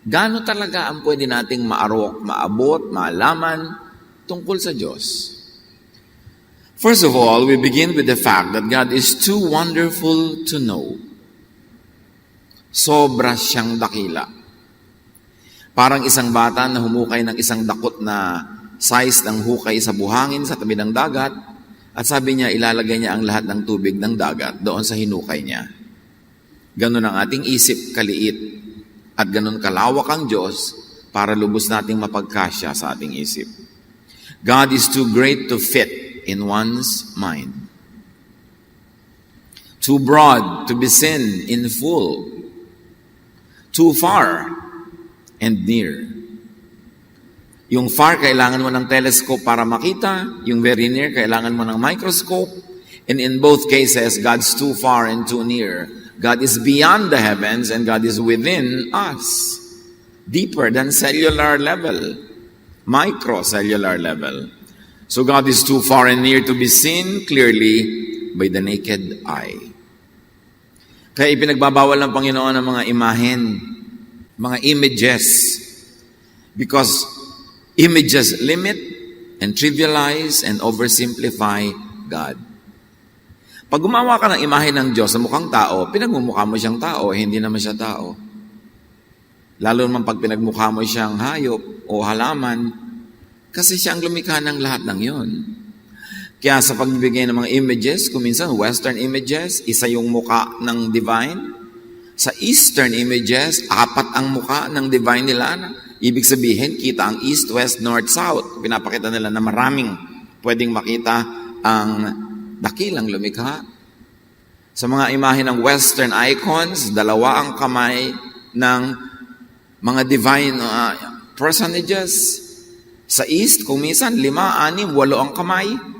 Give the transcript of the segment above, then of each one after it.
Gaano talaga ang pwede nating maabot, maalaman tungkol sa Diyos? First of all, we begin with the fact that God is too wonderful to know. Sobra siyang dakila. Parang isang bata na humukay ng isang dakot na size ng hukay sa buhangin sa tabi ng dagat at sabi niya ilalagay niya ang lahat ng tubig ng dagat doon sa hinukay niya. Ganon ang ating isip kaliit at ganon kalawak ang Diyos para lubos nating mapagkasya sa ating isip. God is too great to fit in one's mind. Too broad to be seen in full. Too far and near. Yung far, kailangan mo ng telescope para makita. Yung very near, kailangan mo ng microscope. And in both cases, God's too far and too near. God is beyond the heavens and God is within us. Deeper than cellular level. Microcellular level. So God is too far and near to be seen clearly by the naked eye. Kaya ipinagbabawal ng Panginoon ang mga imahen, mga images. Because images limit and trivialize and oversimplify God. Pag gumawa ka ng imahe ng Diyos sa mukhang tao, pinagmumukha mo siyang tao, hindi naman siya tao. Lalo naman pag pinagmukha mo siyang hayop o halaman, kasi siya ang lumikha ng lahat ng yon. Kaya sa pagbibigay ng mga images, kung minsan Western images, isa yung muka ng divine. Sa Eastern images, 4 ang muka ng divine nila. Ibig sabihin, kita ang East, West, North, South. Pinapakita nila na maraming pwedeng makita ang dakilang lumikha. Sa mga imahe ng Western icons, 2 ang kamay ng mga divine personages. Sa East, kung minsan, 5, 6, 8 ang kamay.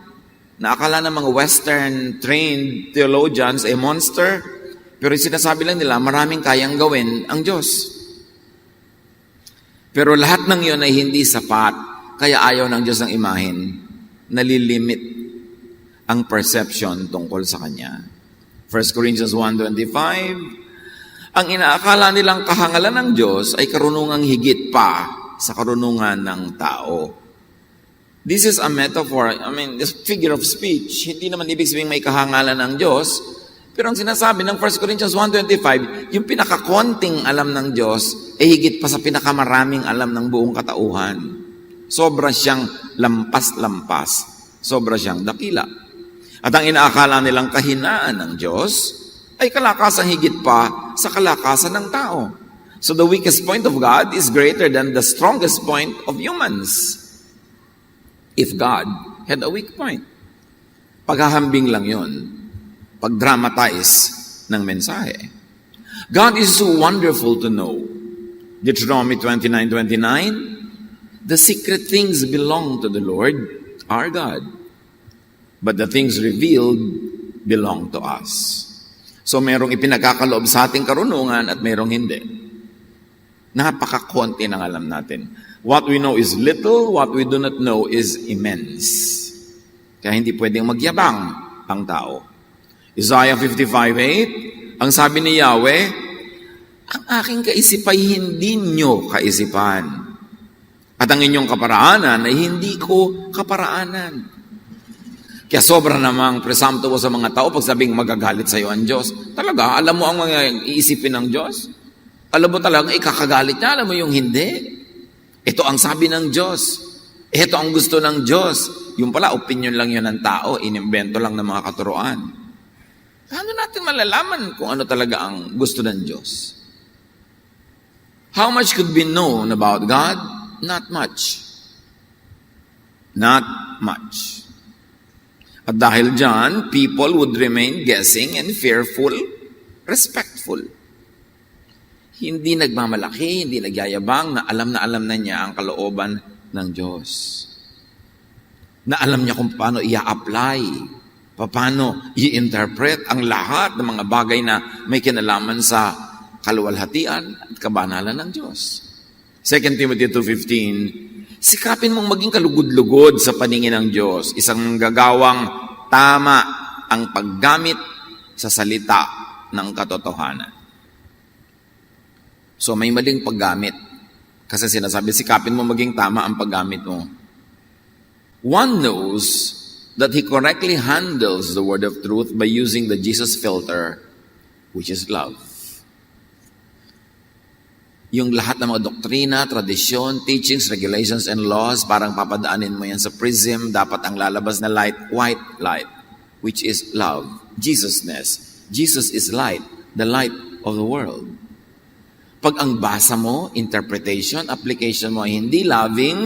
Naakala ng mga Western trained theologians ay monster. Pero sinasabi lang nila, maraming kayang gawin ang Diyos. Pero lahat ng yun ay hindi sapat. Kaya ayaw ng Diyos ng imahen. Nalilimit ang perception tungkol sa Kanya. 1 Corinthians 1:25, ang inaakala nilang kahangalan ng Diyos ay karunungang higit pa sa karunungan ng tao. This is a metaphor, this figure of speech. Hindi naman ibig sabihin may kahangalan ng Diyos, pero ang sinasabi ng 1 Corinthians 1:25, yung pinakakonting alam ng Diyos ay higit pa sa pinakamaraming alam ng buong katauhan. Sobra siyang lampas-lampas. Sobra siyang dakila. At ang inaakala nilang kahinaan ng Diyos ay kalakasan higit pa sa kalakasan ng tao. So the weakest point of God is greater than the strongest point of humans. If God had a weak point. Paghahambing lang yun. Pag-dramatize ng mensahe. God is so wonderful to know. Deuteronomy 29:29, the secret things belong to the Lord, our God. But the things revealed belong to us. So merong ipinagkakaloob sa ating karunungan at merong hindi. Napakakonti ng alam natin. What we know is little, what we do not know is immense. Kaya hindi pwedeng magyabang ang tao. Isaiah 55:8, ang sabi ni Yahweh, ang aking kaisipay hindi nyo kaisipan. At ang inyong kaparaanan ay hindi ko kaparaanan. Kaya sobra namang presumptuous sa mga tao pag sabing magagalit sa iyo ang Diyos. Talaga, alam mo ang mga iisipin ng Diyos? Alam mo talaga, ikakagalit niya, alam mo yung hindi. Ito ang sabi ng Diyos. Ito ang gusto ng Diyos. Yung pala, opinion lang yun ng tao, inimbento lang ng mga katuroan. Paano natin malalaman kung ano talaga ang gusto ng Diyos? How much could be known about God? Not much. Not much. At dahil dyan, people would remain guessing and fearful, respectful. Hindi nagmamalaki, hindi nagyayabang, na alam na niya ang kalooban ng Diyos. Na alam niya kung paano i-apply, paano i-interpret ang lahat ng mga bagay na may kinalaman sa kaluwalhatian at kabanalan ng Diyos. 2 Timothy 2:15, sikapin mong maging kalugod-lugod sa paningin ng Diyos, isang gagawang tama ang paggamit sa salita ng katotohanan. So may maling paggamit Kasi sinasabi, sikapin mo maging tama ang paggamit mo. One knows that he correctly handles the word of truth by using the Jesus filter, which is love. Yung lahat ng mga doktrina, tradisyon, teachings, regulations, and laws, parang papadaanin mo yan sa prism, dapat ang lalabas na light, white light, which is love, Jesusness. Jesus is light, the light of the world. Pag ang basa mo, interpretation, application mo ay hindi loving,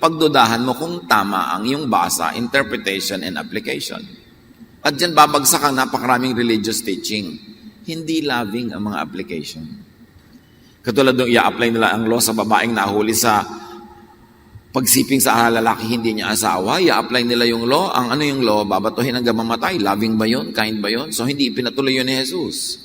pagdudahan mo kung tama ang iyong basa, interpretation, and application. At dyan babagsak ang napakaraming religious teaching. Hindi loving ang mga application. Katulad nung i-apply nila ang law sa babaeng nahuli sa pagsiping sa lalaki hindi niya asawa, i-apply nila yung law. Ang ano yung law? Babatuhin hanggang mamatay. Loving ba yun? Kind ba yun? So hindi ipinatuloy yun ni Jesus.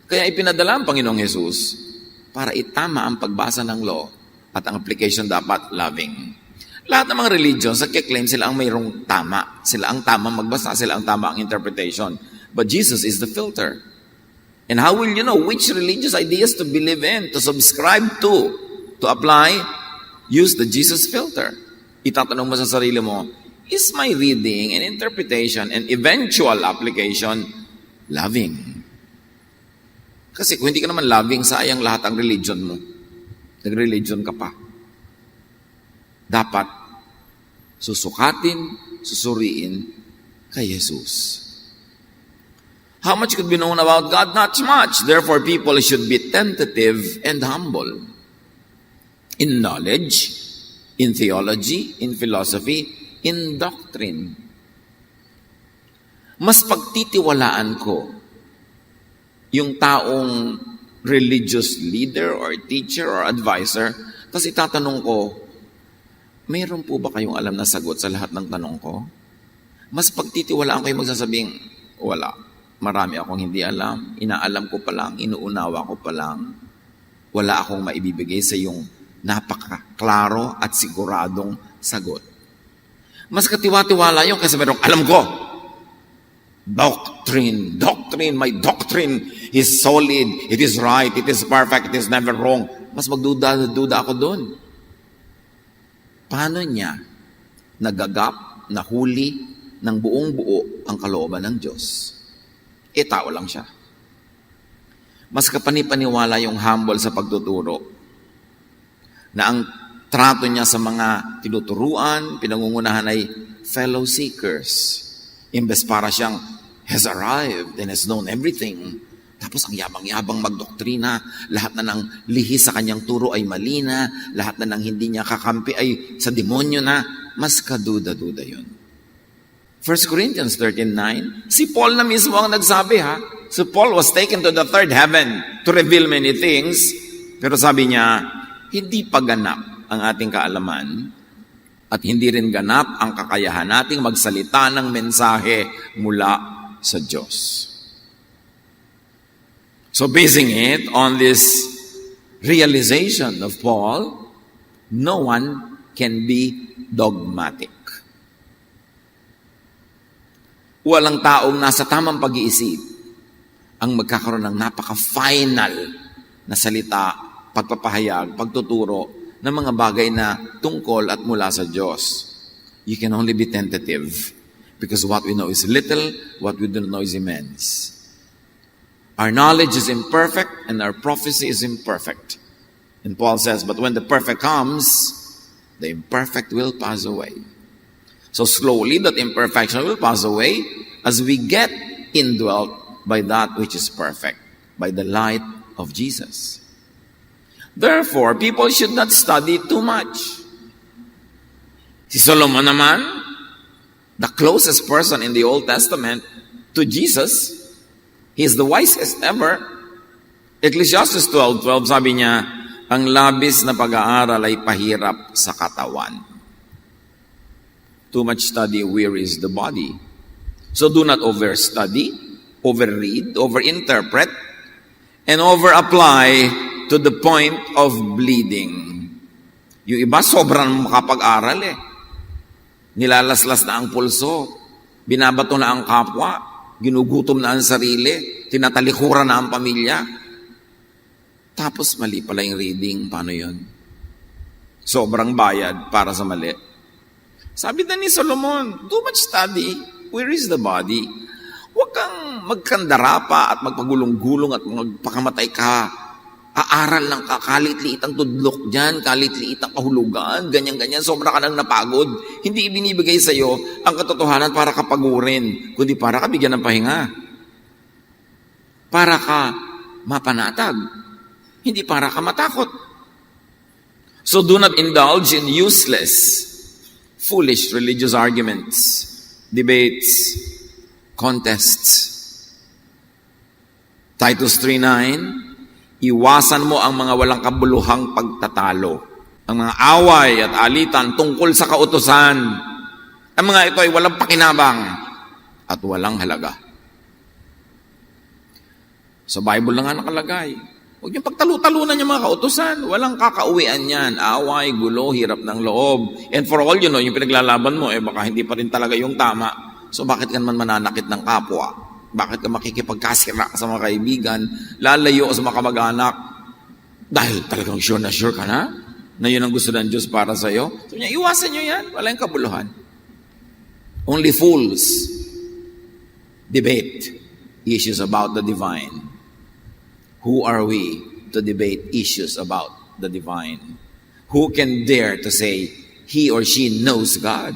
Kaya ipinadala ang Panginoong Jesus para itama ang pagbasa ng law at ang application dapat loving. Lahat ng mga religions, nagkiklaim sila ang mayroong tama. Sila ang tama magbasa, sila ang tama ang interpretation. But Jesus is the filter. And how will you know which religious ideas to believe in, to subscribe to apply? Use the Jesus filter. Itatanong mo sa sarili mo, is my reading and interpretation and eventual application loving? Kasi kung hindi ka naman loving, sayang lahat ang religion mo. Nag-religion ka pa. Dapat susukatin, susuriin kay Jesus. How much could be known about God? Not much. Therefore, people should be tentative and humble. In knowledge, in theology, in philosophy, in doctrine. Mas pagtitiwalaan ko yung taong religious leader or teacher or advisor, kasi tatanong ko, mayroon po ba kayong alam na sagot sa lahat ng tanong ko? Mas pagtitiwalaan ko yung magsasabing, wala. Marami akong hindi alam, inaalam ko pa lang, inuunawa ko pa lang. Wala akong maibibigay sa iyong napakaklaro at siguradong sagot. Mas katiwa-tiwala yun kasi merong alam ko. Doctrine, my doctrine is solid, it is right, it is perfect, it is never wrong. Mas magduda ako doon. Paano niya nagagap, nahuli ng buong buo ang kalooban ng Diyos? Tao lang siya. Mas kapanipaniwala yung humble sa pagtuturo na ang trato niya sa mga tinuturuan, pinangungunahan ay fellow seekers. Imbes para siyang has arrived and has known everything. Tapos ang yabang-yabang magdoktrina, lahat na ng lihis sa kanyang turo ay mali na, lahat na ng hindi niya kakampi ay sa demonyo na, mas kaduda-duda yun. 1 Corinthians 13:9, si Paul na mismo ang nagsabi ha. So Paul was taken to the third heaven to reveal many things. Pero sabi niya, hindi pa ganap ang ating kaalaman at hindi rin ganap ang kakayahan nating magsalita ng mensahe mula sa Diyos. So basing it on this realization of Paul, no one can be dogmatic. Walang taong nasa tamang pag-iisip ang magkakaroon ng napaka-final na salita, pagpapahayag, pagtuturo ng mga bagay na tungkol at mula sa Diyos. You can only be tentative because what we know is little, what we don't know is immense. Our knowledge is imperfect and our prophecy is imperfect. And Paul says, but when the perfect comes, the imperfect will pass away. So slowly that imperfection will pass away as we get indwelt by that which is perfect, by the light of Jesus. Therefore, people should not study too much. Si Solomon naman, the closest person in the Old Testament to Jesus, he is the wisest ever. Ecclesiastes 12:12 sabi niya, ang labis na pag-aaral ay pahirap sa katawan. Too much study wearies the body. So do not overstudy, overread, overinterpret, and over-apply to the point of bleeding. Yung iba, sobrang makapag-aral eh. Nilalaslas na ang pulso, binabato na ang kapwa, ginugutom na ang sarili, tinatalikuran na ang pamilya. Tapos mali pala yung reading, paano yun? Sobrang bayad para sa mali. Sabi na ni Solomon, too much study, where is the body? Huwag kang magkandara pa at magpagulong-gulong at magpakamatay ka. Aaral lang ka, kalit-liit ang tudlok dyan, kalit-liit ang kahulugan, ganyan-ganyan, sobra ka nang napagod. Hindi ibinibigay sa'yo ang katotohanan para ka pagurin, kundi para ka bigyan ng pahinga. Para ka mapanatag, hindi para ka matakot. So do not indulge in useless, foolish religious arguments, debates, contests. Titus 3:9, iwasan mo ang mga walang kabuluhang pagtatalo, ang mga away at alitan tungkol sa kautusan. Ang mga ito ay walang pakinabang at walang halaga. Sa Bible na nga nakalagay, huwag niyong pagtalo-talunan yung mga kautusan. Walang kakauwian yan. Away, gulo, hirap ng loob. And for all you know, yung pinaglalaban mo, baka hindi pa rin talaga yung tama. So bakit ka naman mananakit ng kapwa? Bakit ka makikipagkasira sa mga kaibigan? Lalayo sa mga kamag-anak? Dahil talagang sure ka na yun ang gusto ng Diyos para sa'yo. So niya, iwasan nyo yan. Walang kabuluhan. Only fools debate issues about the divine. Who are we to debate issues about the divine? Who can dare to say he or she knows God?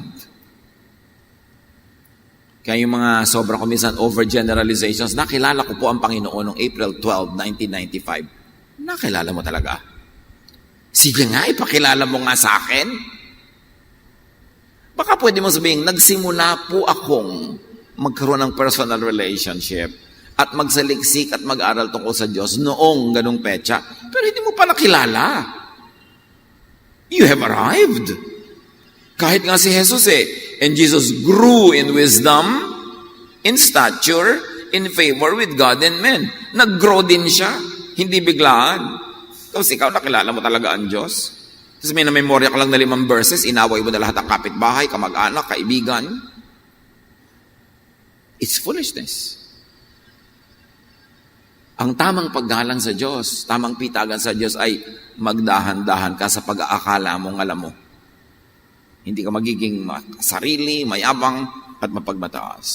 Kaya yung mga sobra ko minsan overgeneralizations, nakilala ko po ang Panginoon noong April 12, 1995. Nakilala mo talaga? Sige nga, ipakilala mo nga sa akin. Baka pwede mo sabihin, nagsimula po akong magkaroon ng personal relationship at magsaliksik at mag-aral tungkol sa Diyos noong ganong petsa. Pero hindi mo pa nakilala. You have arrived. Kahit nga si Jesus and Jesus grew in wisdom, in stature, in favor with God and men. Nag-grow din siya. Hindi biglaan. Tapos ikaw, nakilala mo talaga ang Diyos. Tapos may na-memorya ka lang na 5 verses, inaway mo na lahat ng kapitbahay, kamag-anak, kaibigan. It's foolishness. Ang tamang paggalang sa Diyos, tamang pitagan sa Diyos ay magdahan-dahan ka sa pag-aakala mong alam mo. Hindi ka magiging sarili, mayabang, at mapagmataas.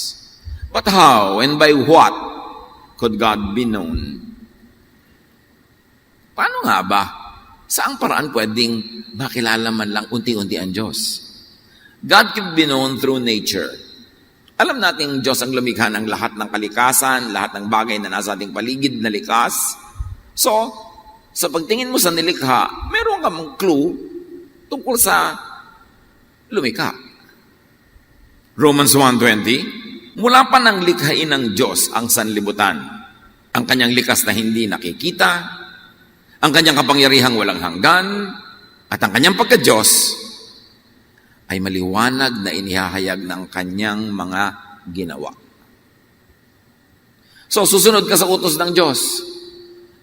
But how and by what could God be known? Paano nga ba? Saang paraan pwedeng makilala man lang unti-unti ang Diyos? God can be known through nature. Alam natin Diyos ang lumikha ng lahat ng kalikasan, lahat ng bagay na nasa ating paligid na likas. So, sa pagtingin mo sa nilikha, meron kang clue tungkol sa lumikha. Romans 1:20, mula pa nang likhain ng Diyos ang sanlibutan, ang kanyang likas na hindi nakikita, ang kanyang kapangyarihang walang hanggan, at ang kanyang pagka-Diyos, ay maliwanag na inihahayag ng kanyang mga ginawa. So, susunod ka sa utos ng Diyos.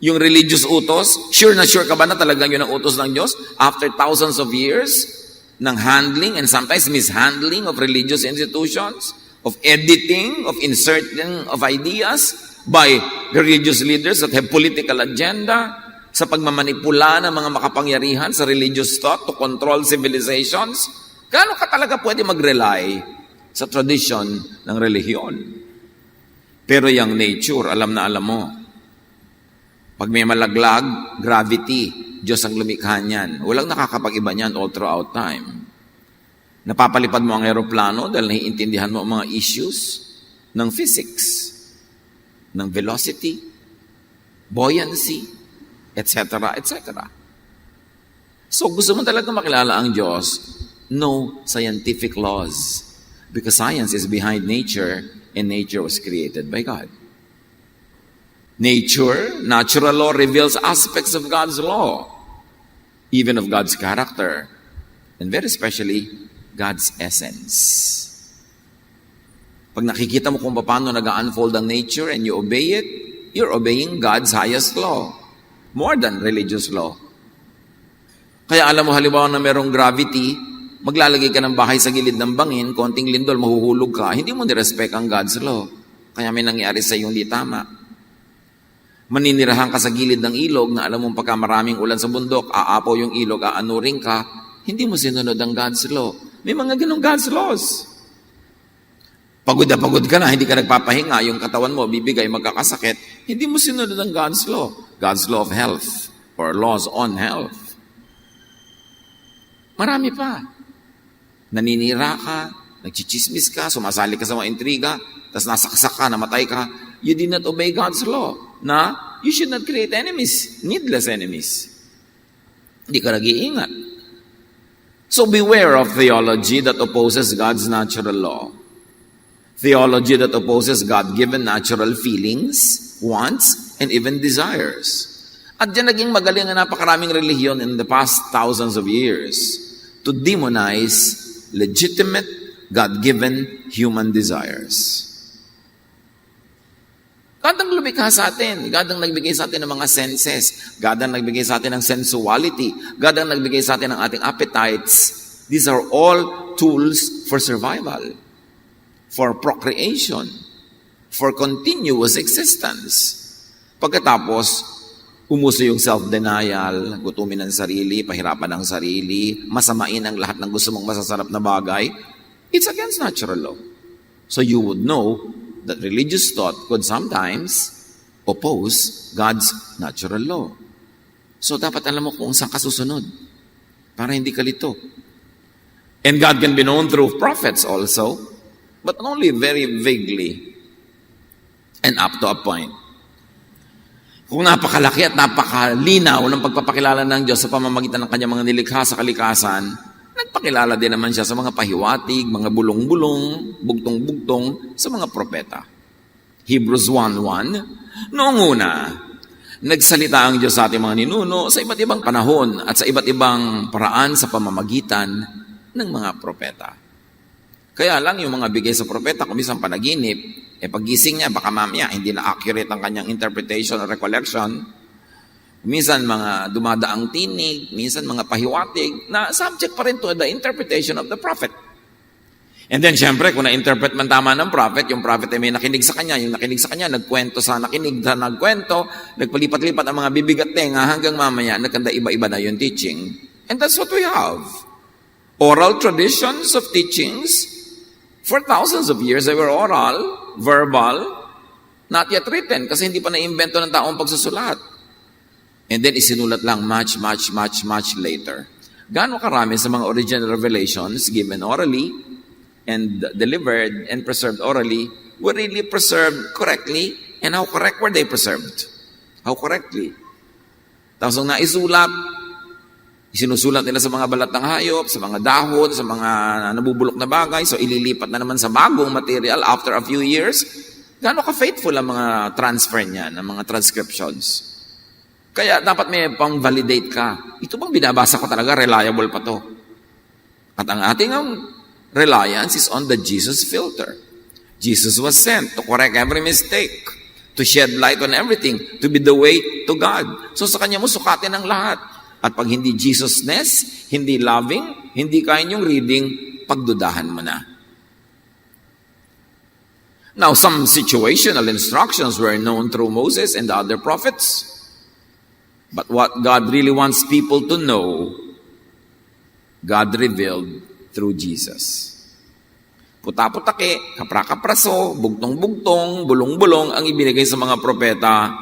Yung religious utos, sure na sure ka ba na talagang yun ang utos ng Diyos? After thousands of years ng handling and sometimes mishandling of religious institutions, of editing, of inserting of ideas by religious leaders that have political agenda, sa pagmamanipula ng mga makapangyarihan sa religious thought to control civilizations, gaano ka talaga pwede mag-rely sa tradition ng relihiyon? Pero yung nature, alam na alam mo. Pag may malaglag, gravity, Diyos ang lumikha niyan. Walang nakakapag-iba niyan all throughout time. Napapalipad mo ang aeroplano dahil naiintindihan mo ang mga issues ng physics, ng velocity, buoyancy, etc., etc. So gusto mo talaga makilala ang Diyos, no scientific laws. Because science is behind nature and nature was created by God. Nature, natural law reveals aspects of God's law, even of God's character, and very especially, God's essence. Pag nakikita mo kung paano nag-unfold ang nature and you obey it, you're obeying God's highest law, more than religious law. Kaya alam mo, halimbawa na merong gravity, maglalagay ka ng bahay sa gilid ng bangin, konting lindol, mahuhulog ka, hindi mo nirespect ang God's law. Kaya may nangyari sa iyo hindi tama. Maninirahan ka sa gilid ng ilog na alam mong pagka maraming ulan sa bundok, aapaw yung ilog, aanuring ka, hindi mo sinunod ang God's law. May mga ganong God's laws. Pagod na pagod ka na, hindi ka nagpapahinga, yung katawan mo, bibigay, magkakasakit, hindi mo sinunod ang God's law. God's law of health or laws on health. Marami pa. Naninira ka, nagchichismis ka, sumasali ka sa mga intriga, tapos nasaksak ka, namatay ka. You did not obey God's law na you should not create enemies, needless enemies. Hindi ka nag-iingat. So beware of theology that opposes God's natural law. Theology that opposes God-given natural feelings, wants, and even desires. At dyan naging magaling ang napakaraming relihiyon in the past thousands of years to demonize legitimate, God-given human desires. God ang lumikha sa atin. God ang nagbigay sa atin ng mga senses. God ang nagbigay sa atin ng sensuality. God ang nagbigay sa atin ng ating appetites. These are all tools for survival, for procreation, for continuous existence. Pagkatapos, umuso yung self-denial, gutumin ang sarili, pahirapan ang sarili, masamain ang lahat ng gusto mong masasarap na bagay. It's against natural law. So you would know that religious thought could sometimes oppose God's natural law. So dapat alam mo kung saan ka susunod para hindi ka lito. And God can be known through prophets also, but only very vaguely and up to a point. Kung napakalaki at napakalinaw ng pagpapakilala ng Diyos sa pamamagitan ng kanyang mga nilikha sa kalikasan, nagpakilala din naman siya sa mga pahiwatig, mga bulong-bulong, bugtong-bugtong sa mga propeta. Hebrews 1:1, noong una, nagsalita ang Diyos sa ating mga ninuno sa iba't ibang panahon at sa iba't ibang paraan sa pamamagitan ng mga propeta. Kaya lang yung mga bigay sa propeta, kung minsan panaginip, pagising niya, baka mamaya, hindi na accurate ang kanyang interpretation or recollection. Minsan mga dumadaang tinig, minsan mga pahiwatig, na subject pa rin to the interpretation of the prophet. And then, syempre, kung na-interpret man tama ng prophet, yung prophet ay may nakinig sa kanya, yung nakinig sa kanya, nagkwento sa nakinig sa nagkwento, nagpalipat-lipat ang mga bibig at tenga hanggang mamaya, nagkanda iba-iba na yung teaching. And that's what we have. Oral traditions of teachings. For thousands of years, they were oral, verbal, not yet written, kasi hindi pa na-invento ng taong pagsusulat. And then, isinulat lang much later. Gaano karami sa mga original revelations given orally and delivered and preserved orally were really preserved correctly? And how correct were they preserved? How correctly? Tapos nung naisulat, isinusulat nila sa mga balat ng hayop, sa mga dahon, sa mga nabubulok na bagay, so ililipat na naman sa bagong material after a few years. Gaano ka-faithful ang mga transfer niya, ng mga transcriptions? Kaya dapat may pang-validate ka. Ito bang binabasa ko talaga, reliable pa to? At ang ating reliance is on the Jesus filter. Jesus was sent to correct every mistake, to shed light on everything, to be the way to God. So sa kanya mo sukatin ang lahat. At pag hindi Jesusness, hindi loving, hindi kaya niyong reading, pagdudahan mo na. Now, some situational instructions were known through Moses and the other prophets. But what God really wants people to know, God revealed through Jesus. Puta-putake, kapra-kapraso, bugtong-bugtong, bulong-bulong ang ibinigay sa mga propeta.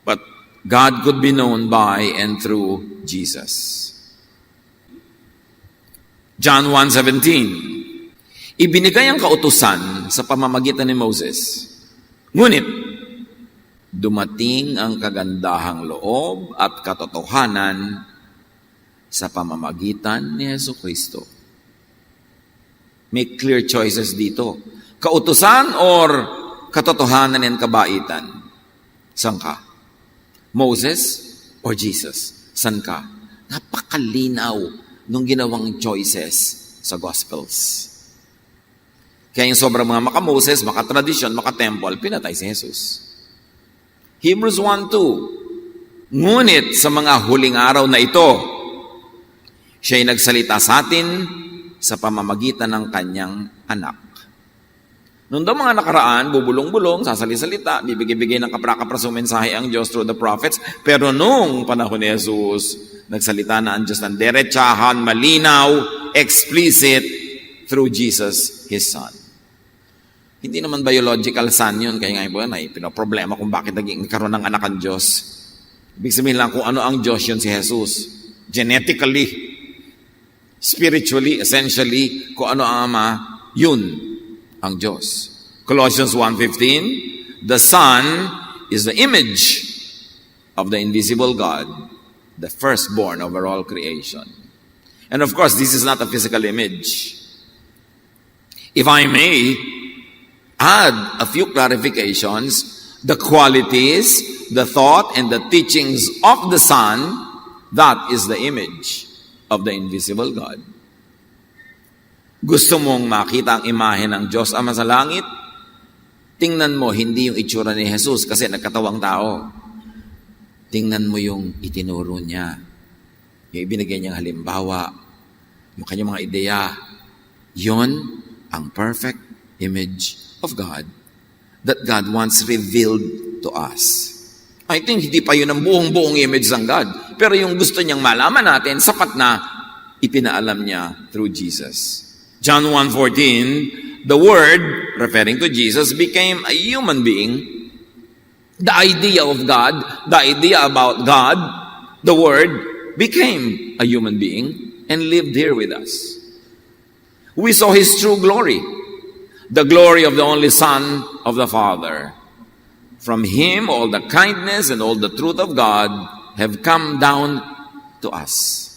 But God could be known by and through Jesus. John 1:17, ibinigay ang kautusan sa pamamagitan ni Moses. Ngunit, dumating ang kagandahang loob at katotohanan sa pamamagitan ni Jesucristo. Make clear choices dito. Kautusan or katotohanan and kabaitan? Saan ka? Moses or Jesus? San ka? Napakalinaw nung ginawang choices sa Gospels. Kaya yung sobrang mga maka-Moses, maka-tradisyon, maka-temple, pinatay si Jesus. Hebrews 1:2, ngunit sa mga huling araw na ito, siya'y nagsalita sa atin sa pamamagitan ng kanyang anak. Noong daw mga nakaraan, bubulong-bulong, sasali-salita, bibigay-bigay ng kapra-kapra mensahe ang Diyos through the prophets. Pero nung panahon ni Jesus, nagsalita na ang Diyos ng derechahan, malinaw, explicit, through Jesus, His Son. Hindi naman biological son yun, kaya nga po yan ay pinoproblema kung bakit nagkaroon ng anak ang Diyos. Ibig sabihin lang kung ano ang Diyos yun si Jesus. Genetically, spiritually, essentially, kung ano ang Ama, yun ang Diyos. Colossians 1:15, the Son is the image of the invisible God, the firstborn over all creation. And of course, this is not a physical image. If I may add a few clarifications, the qualities, the thought, and the teachings of the Son, that is the image of the invisible God. Gusto mong makita ang imahe ng Diyos Ama sa langit? Tingnan mo, hindi yung itsura ni Jesus kasi nagkatawang tao. Tingnan mo yung itinuro niya. Yung ibinigay niyang halimbawa, yung kanyang mga ideya. Yon ang perfect image of God that God wants revealed to us. I think hindi pa yun ang buong-buong image ng God. Pero yung gusto niyang malaman natin, sapat na ipinaalam niya through Jesus. John 1:14, the Word, referring to Jesus, became a human being. The idea of God, the idea about God, the Word, became a human being and lived here with us. We saw His true glory, the glory of the only Son of the Father. From Him, all the kindness and all the truth of God have come down to us.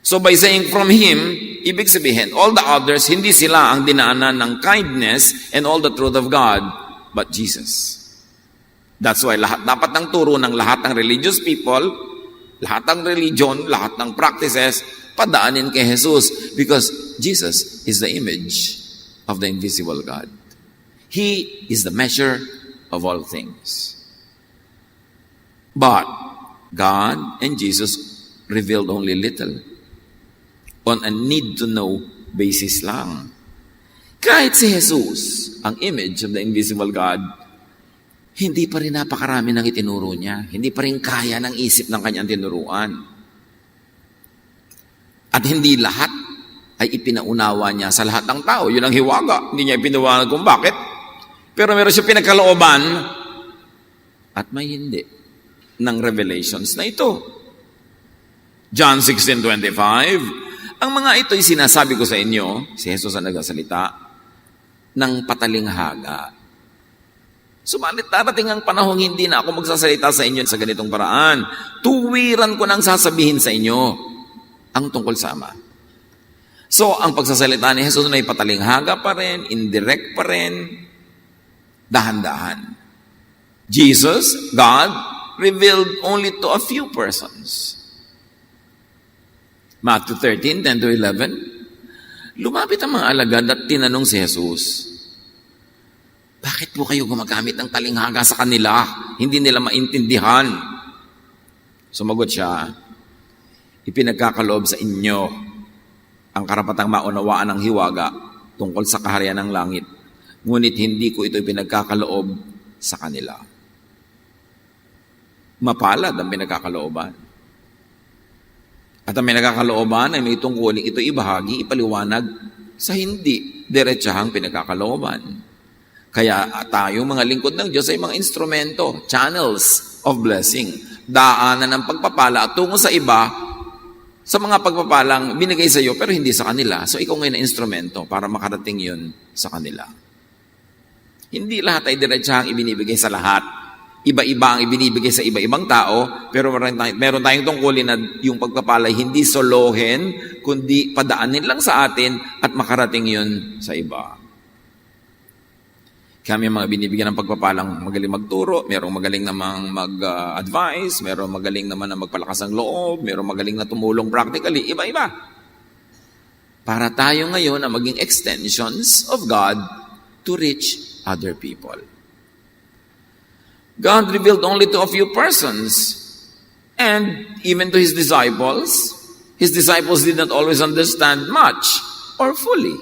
So by saying from Him, ibig sabihin, all the others, hindi sila ang dinaanan ng kindness and all the truth of God, but Jesus. That's why dapat ng turo ng lahat ng religious people, lahat ng religion, lahat ng practices, padaanin kay Jesus because Jesus is the image of the invisible God. He is the measure of all things. But God and Jesus revealed only little on a need-to-know basis lang. Kahit si Jesus, ang image of the invisible God, hindi pa rin napakarami ng itinuro niya. Hindi pa rin kaya ng isip ng kanyang tinuruan. At hindi lahat ay ipinaunawa niya sa lahat ng tao. Yun ang hiwaga. Hindi niya ipinawanan kung bakit. Pero meron siya pinagkalooban at may hindi ng revelations na ito. John 16:25, ang mga ito'y sinasabi ko sa inyo, si Jesus ang nagsasalita, ng patalinghaga. Subalit darating ang panahong hindi na ako magsasalita sa inyo sa ganitong paraan. Tuwiran ko nang sasabihin sa inyo ang tungkol sa Ama. So, ang pagsasalita ni Jesus ay patalinghaga pa rin, indirect pa rin, dahan-dahan. Jesus, God, revealed only to a few persons. Matthew 13:10-11, lumapit ang mga alagad at tinanong si Jesus, bakit po kayo gumagamit ng talinghaga sa kanila? Hindi nila maintindihan. Sumagot siya, ipinagkakaloob sa inyo ang karapatang maunawaan ng hiwaga tungkol sa kaharian ng langit. Ngunit hindi ko ito ipinagkakaloob sa kanila. Mapalad ang pinagkakalooban. At ang pinagkakalooban ay may tungkuling ito ibahagi, ipaliwanag sa hindi diretsahang pinagkakalooban. Kaya tayo, mga lingkod ng Diyos, ay mga instrumento, channels of blessing. Daanan ng pagpapala at tungo sa iba, sa mga pagpapalang binigay sa iyo pero hindi sa kanila. So ikaw ngayon na instrumento para makarating yun sa kanila. Hindi lahat ay diretsahang ibinibigay sa lahat. Iba-iba ang ibinibigay sa iba-ibang tao, pero meron tayong tungkulin na yung pagpapalay hindi solohin, kundi padaanin lang sa atin at makarating yun sa iba. Kami mga binibigyan ng pagpapalang magaling magturo, merong magaling namang mag-advise, merong magaling naman na magpalakas ng loob, merong magaling na tumulong practically, iba-iba. Para tayo ngayon na maging extensions of God to reach other people. God revealed only to a few persons, and even to His disciples did not always understand much or fully.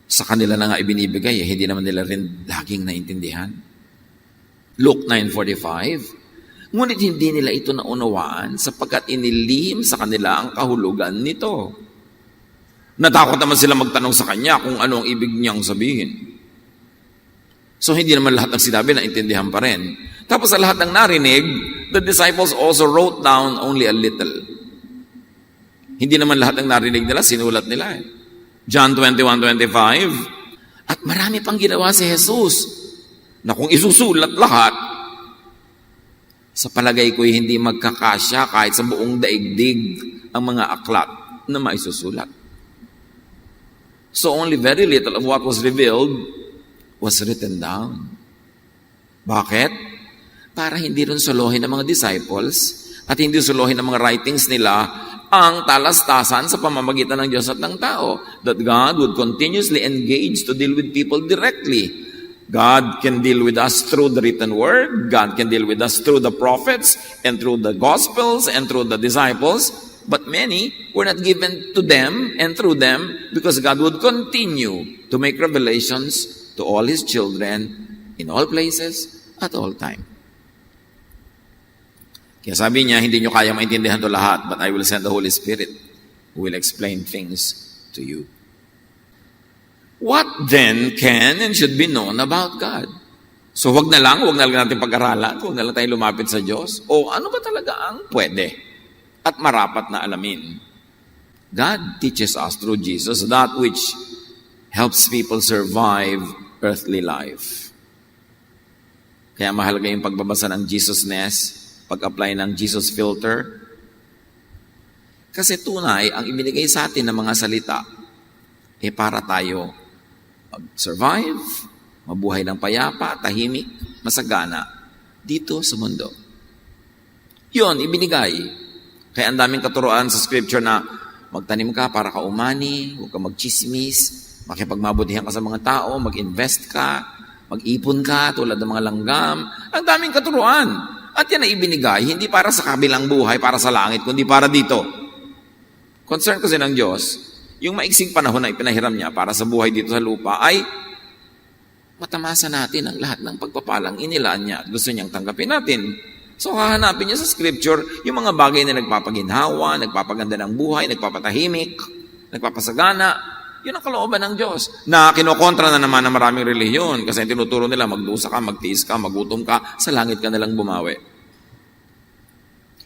Sa kanila na nga ibinibigay, hindi naman nila rin laging naintindihan. Luke 9:45, ngunit hindi nila ito naunawaan sapagkat inilihim sa kanila ang kahulugan nito. Natakot naman sila magtanong sa kanya kung ano ang ibig niyang sabihin. So hindi naman lahat ng sinabi naintindihan pa rin. Tapos sa lahat ng narinig, the disciples also wrote down only a little. Hindi naman lahat ng narinig nila, sinulat nila eh. John 21:25, at marami pang ginawa si Jesus na kung isusulat lahat, sa palagay ko'y hindi magkakasya kahit sa buong daigdig ang mga aklat na maisusulat. So only very little of what was revealed was written down. Bakit? Para hindi rin suluhin ng mga disciples at hindi suluhin ng mga writings nila ang talastasan sa pamamagitan ng Diyos at ng tao. That God would continuously engage to deal with people directly. God can deal with us through the written word. God can deal with us through the prophets and through the gospels and through the disciples. But many were not given to them and through them because God would continue to make revelations to all His children in all places at all time. Kaya sabi niya, hindi nyo kaya maintindihan to lahat, but I will send the Holy Spirit who will explain things to you. What then can and should be known about God? So wag na lang natin pag-aralan, wag na lang tayo lumapit sa Diyos. O ano ba talaga ang pwede at marapat na alamin? God teaches us through Jesus that which helps people survive earthly life. Kaya mahalaga yung pagbabasa ng Jesusness, pag-apply ng Jesus filter. Kasi tunay, ang ibinigay sa atin ng mga salita, para tayo mag-survive, mabuhay ng payapa, tahimik, masagana, dito sa mundo. Yun, ibinigay. Kaya ang daming katuruan sa scripture na magtanim ka para ka umani, huwag ka magchismis, makipagmabutihan ka sa mga tao, mag-invest ka, mag-ipon ka tulad ng mga langgam. Ang daming katuruan. At yan ay ibinigay, hindi para sa kabilang buhay, para sa langit, kundi para dito. Concern kasi ng Diyos, yung maiksing panahon na ipinahiram niya para sa buhay dito sa lupa ay matamasa natin ang lahat ng pagpapalang inilaan niya at gusto niyang tanggapin natin. So hahanapin niya sa scripture yung mga bagay na nagpapaginhawa, nagpapaganda ng buhay, nagpapatahimik, nagpapasagana. Yun ang kalooban ng Diyos. Na kinokontra na naman ng maraming relihiyon kasi tinuturo nila magdusa ka, magtiis ka, magutom ka, sa langit ka nalang bumawi.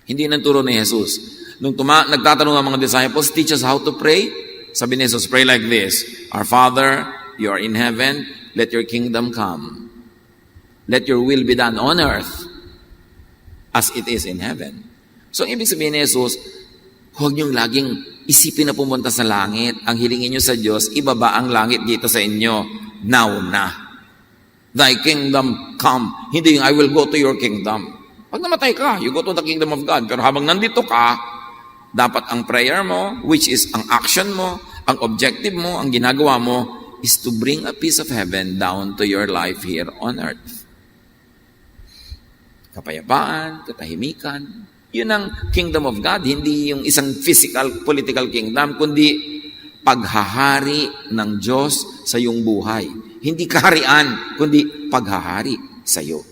Hindi nang turo ni Jesus. Nung nagtatanong ang mga disciples, teach us how to pray. Sabi ni Jesus, pray like this, Our Father, you are in heaven, let your kingdom come. Let your will be done on earth as it is in heaven. So, ang ibig sabihin ni Jesus, huwag niyong laging isipin na pumunta sa langit. Ang hilingin niyo sa Diyos, ibaba ang langit dito sa inyo. Now na. Thy kingdom come. Hindi yung I will go to your kingdom. Pag namatay ka, you go to the kingdom of God. Pero habang nandito ka, dapat ang prayer mo, which is ang action mo, ang objective mo, ang ginagawa mo, is to bring a piece of heaven down to your life here on earth. Kapayapaan, katahimikan, yun ang kingdom of God, hindi yung isang physical, political kingdom, kundi paghahari ng Diyos sa iyong buhay. Hindi kaharian, kundi paghahari sa iyo.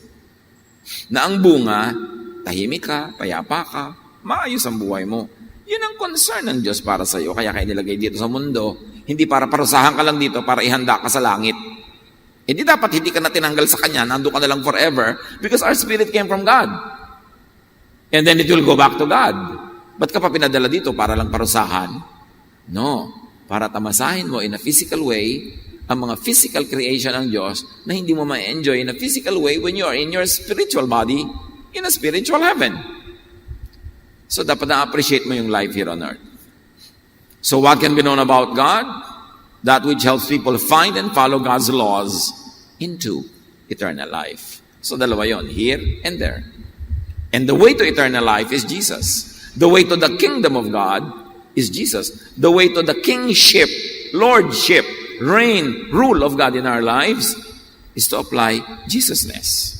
Na ang bunga, tahimik ka, payapa ka, maayos ang buhay mo. Yun ang concern ng Diyos para sa iyo. Kaya nilagay dito sa mundo, hindi para parusahan ka lang dito, para ihanda ka sa langit. Hindi dapat hindi ka na tinanggal sa Kanya, nandun ka na lang forever, because our spirit came from God. And then it will go back to God. Ba't ka pa pinadala dito para lang parusahan? No. Para tamasahin mo in a physical way ang mga physical creation ng Diyos na hindi mo ma-enjoy in a physical way when you are in your spiritual body in a spiritual heaven. So dapat na-appreciate mo yung life here on earth. So what can be known about God? That which helps people find and follow God's laws into eternal life. So dalawa yon, here and there. And the way to eternal life is Jesus. The way to the kingdom of God is Jesus. The way to the kingship, lordship, reign, rule of God in our lives is to apply Jesusness.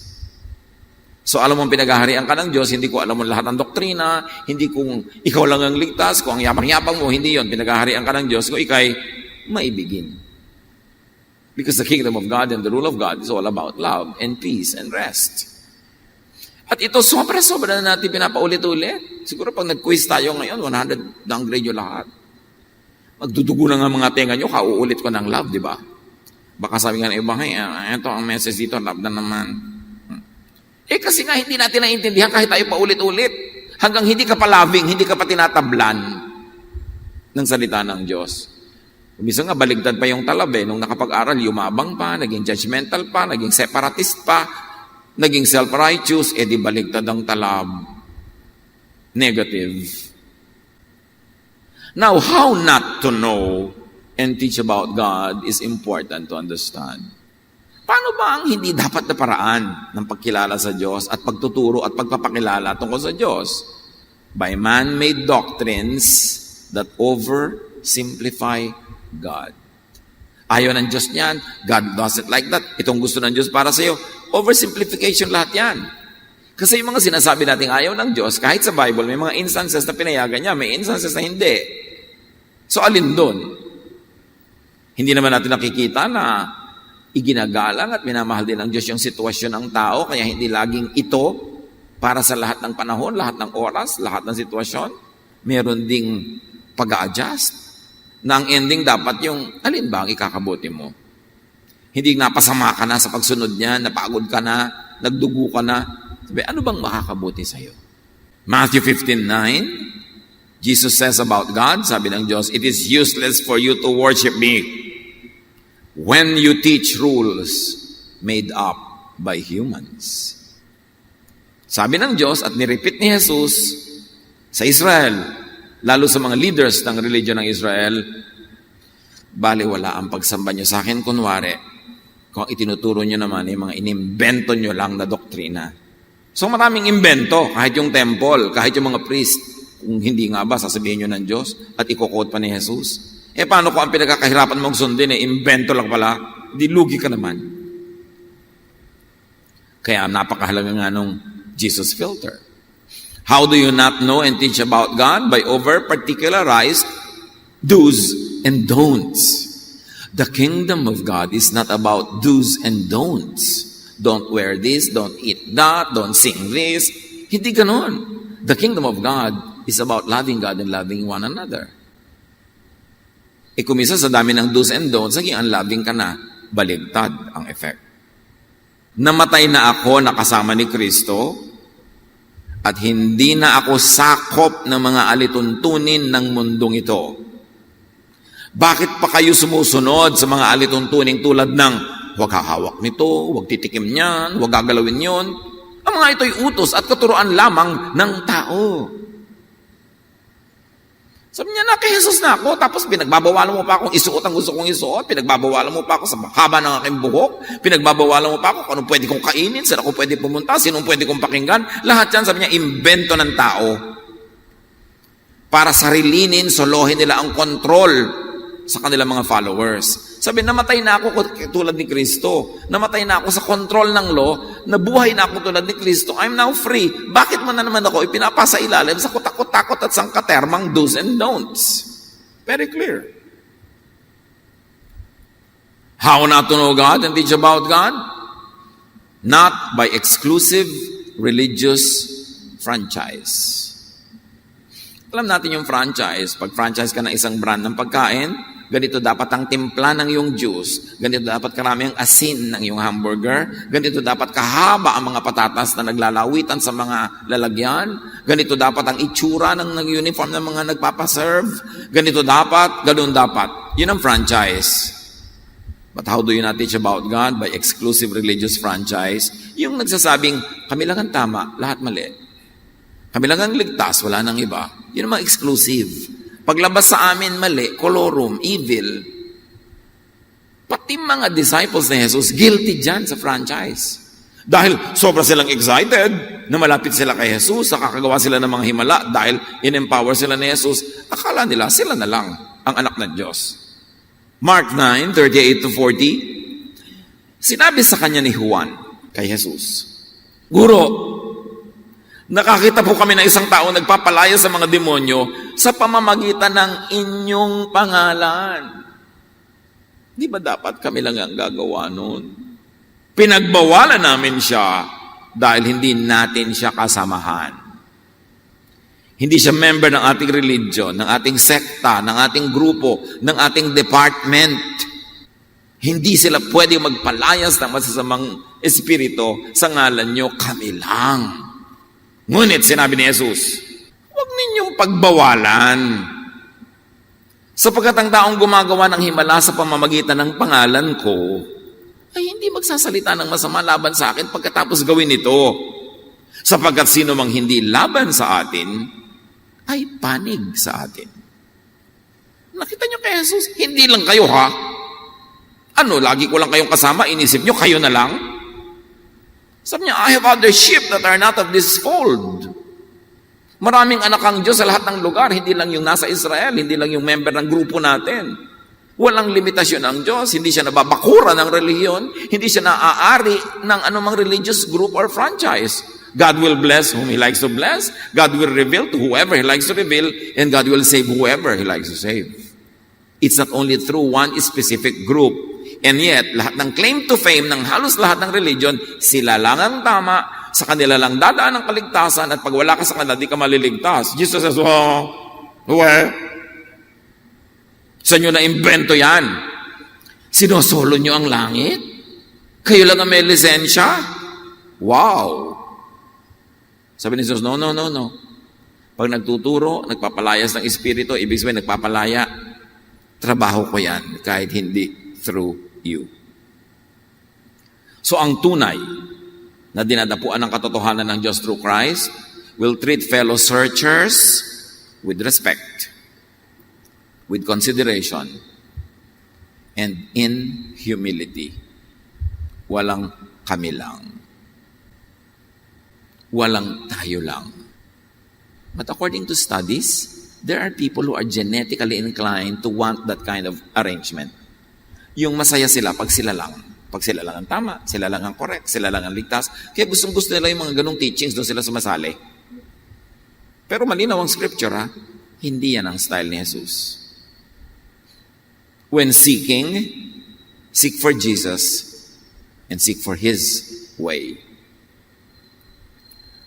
So alam mong pinaghaharian ka ng Diyos, hindi ko alam mo lahat ng doktrina, hindi kung ikaw lang ang ligtas, kung ang yapang-yapang mo, hindi yon. Pinaghaharian ka ng Diyos kung ikay maibigin. Because the kingdom of God and the rule of God is all about love and peace and rest. At ito, sobra-sobra na natin pinapaulit-ulit. Siguro pag nag-quiz tayo ngayon, 100 downgrade yung lahat. Magdudugo na nga mga tenga nyo, kauulit ko ng love, di ba? Baka sabi nga ng iba, hey, ito ang message dito, love na naman. Kasi nga hindi natin naiintindihan kahit tayo paulit-ulit. Hanggang hindi ka pa loving, hindi ka pa tinatablan ng salita ng Diyos. Umisa nga, baligtad pa yung talab Nung nakapag-aral, yumabang pa, naging judgmental pa, naging separatist pa, naging self-righteous, di baligtad ang talab. Negative. Now, how not to know and teach about God is important to understand. Paano ba ang hindi dapat na paraan ng pagkilala sa Diyos at pagtuturo at pagpapakilala tungkol sa Diyos? By man-made doctrines that oversimplify God. Ayaw ng Diyos niyan. God doesn't like that. Itong gusto ng Diyos para sa iyo. Oversimplification lahat yan. Kasi yung mga sinasabi nating ayaw ng Diyos, kahit sa Bible, may mga instances na pinayagan niya, may instances na hindi. So, alin doon? Hindi naman natin nakikita na iginagalang at minamahal din ng Diyos yung sitwasyon ng tao, kaya hindi laging ito para sa lahat ng panahon, lahat ng oras, lahat ng sitwasyon. Meron ding pag-a-adjust na ang ending dapat yung alin ba ang ikakabuti mo? Hindi napasama ka na sa pagsunod niya, napagod ka na, nagdugo ka na. Sabi, ano bang makakabuti sa'yo? Matthew 15:9, Jesus says about God, sabi ng Diyos, it is useless for you to worship me when you teach rules made up by humans. Sabi ng Diyos at nirepeat ni Jesus sa Israel, lalo sa mga leaders ng religion ng Israel, baliwala ang pagsamba nyo sa akin, kunwari, kung itinuturo nyo naman yung mga inimbento nyo lang na doktrina. So maraming imbento, kahit yung temple, kahit yung mga priest, kung hindi nga ba, sasabihin nyo ng Diyos at i-quote pa ni Jesus. Paano kung ang pinagkakahirapan mong sundin, imbento lang pala, di lugi ka naman. Kaya napakahalaga nga nung Jesus filter. How do you not know and teach about God? By over-particularized do's and don'ts. The kingdom of God is not about do's and don'ts. Don't wear this, don't eat that, don't sing this. Hindi ganon. The kingdom of God is about loving God and loving one another. Kumisa sa dami ng do's and don'ts, naging unloving ka na, baligtad ang effect. Namatay na ako nakasama ni Kristo, at hindi na ako sakop ng mga alituntunin ng mundong ito. Bakit pa kayo sumusunod sa mga alituntuning tulad ng huwag hahawak nito, huwag titikim niyan, huwag gagalawin yon? Ang mga ito'y utos at katuruan lamang ng tao. Sabi niya, na kay Jesus na ako, tapos pinagbabawalan mo pa akong isuot ang gusto kong isuot, pinagbabawalan mo pa ako sa haba ng aking buhok, pinagbabawalan mo pa ako kung anong pwede kong kainin, saan ako pwede pumunta, sinong pwede kong pakinggan. Lahat yan, sabi niya, imbento ng tao para sarilinin, solohin nila ang control sa kanilang mga followers. Sabi, namatay na ako tulad ni Kristo. Namatay na ako sa control ng law. Nabuhay na ako tulad ni Kristo. I'm now free. Bakit mo na naman ako ipinapasa ilalim sa kutakot-takot at sangkatermang do's and don'ts? Very clear. How not to know God and teach about God? Not by exclusive religious franchise. Alam natin yung franchise. Pag franchise ka ng isang brand ng pagkain, ganito dapat ang timpla ng iyong juice, ganito dapat karami ang asin ng iyong hamburger, ganito dapat kahaba ang mga patatas na naglalawitan sa mga lalagyan, ganito dapat ang itsura ng uniform ng mga nagpapaserve, ganito dapat, ganun dapat. Yun ang franchise. But how do you not teach about God? By exclusive religious franchise. Yung nagsasabing, kami lang ang tama, lahat mali. Kami lang ang ligtas, wala nang iba. Yun ang mga exclusive. Paglabas sa amin, mali, kolorum, evil. Pati mga disciples ni Jesus, guilty dyan sa franchise. Dahil sobra silang excited na malapit sila kay Jesus, nakakagawa sila ng mga himala dahil in-empower sila ni Jesus. Akala nila, sila na lang ang anak ng Diyos. Mark 9:38-40, sinabi sa kanya ni Juan kay Jesus, Guro, nakakita po kami ng isang tao nagpapalaya sa mga demonyo sa pamamagitan ng inyong pangalan. Di ba dapat kami lang ang gagawa nun? Pinagbawalan namin siya dahil hindi natin siya kasamahan. Hindi siya member ng ating religion, ng ating sekta, ng ating grupo, ng ating department. Hindi sila pwede magpalayas ng masasamang espiritu sa ngalan nyo, kami lang. Ngunit sinabi ni Jesus, huwag ninyong pagbawalan. Sapagkat ang taong gumagawa ng himala sa pamamagitan ng pangalan ko, ay hindi magsasalita ng masama laban sa akin pagkatapos gawin ito. Sapagkat sino mang hindi laban sa atin, ay panig sa atin. Nakita niyo kay Jesus, hindi lang kayo ha. Ano, lagi ko lang kayong kasama, inisip niyo, kayo na lang? Sabi niya, I have other sheep that are not of this fold. Maraming anak ang Diyos sa lahat ng lugar, hindi lang yung nasa Israel, hindi lang yung member ng grupo natin. Walang limitasyon ang Diyos, hindi siya nababakura ng relihiyon, hindi siya naaari ng anumang religious group or franchise. God will bless whom He likes to bless, God will reveal to whoever He likes to reveal, and God will save whoever He likes to save. It's not only through one specific group. And yet, lahat ng claim to fame ng halos lahat ng religion, sila lang ang tama, sa kanila lang dadaan ang kaligtasan, at pag wala ka sa kanila, di ka maliligtas. Jesus says, sa inyo na invento yan. Sinosolo nyo ang langit? Kayo lang ang may lisensya? Wow! Sabi ni Jesus, no. Pag nagtuturo, nagpapalayas ng espiritu, ibig sabihin nagpapalaya, trabaho ko yan, kahit hindi through you. So ang tunay na dinadapuan ng katotohanan ng Diyos through Christ will treat fellow searchers with respect, with consideration, and in humility. Walang kami lang. Walang tayo lang. But according to studies, there are people who are genetically inclined to want that kind of arrangement. Yung masaya sila pag sila lang. Pag sila lang ang tama, sila lang ang correct, sila lang ang ligtas. Kaya gustong-gusto nila yung mga ganong teachings, doon sila sumasali. Pero malinaw ang scripture, ha? Hindi yan ang style ni Jesus. When seeking, seek for Jesus and seek for His way.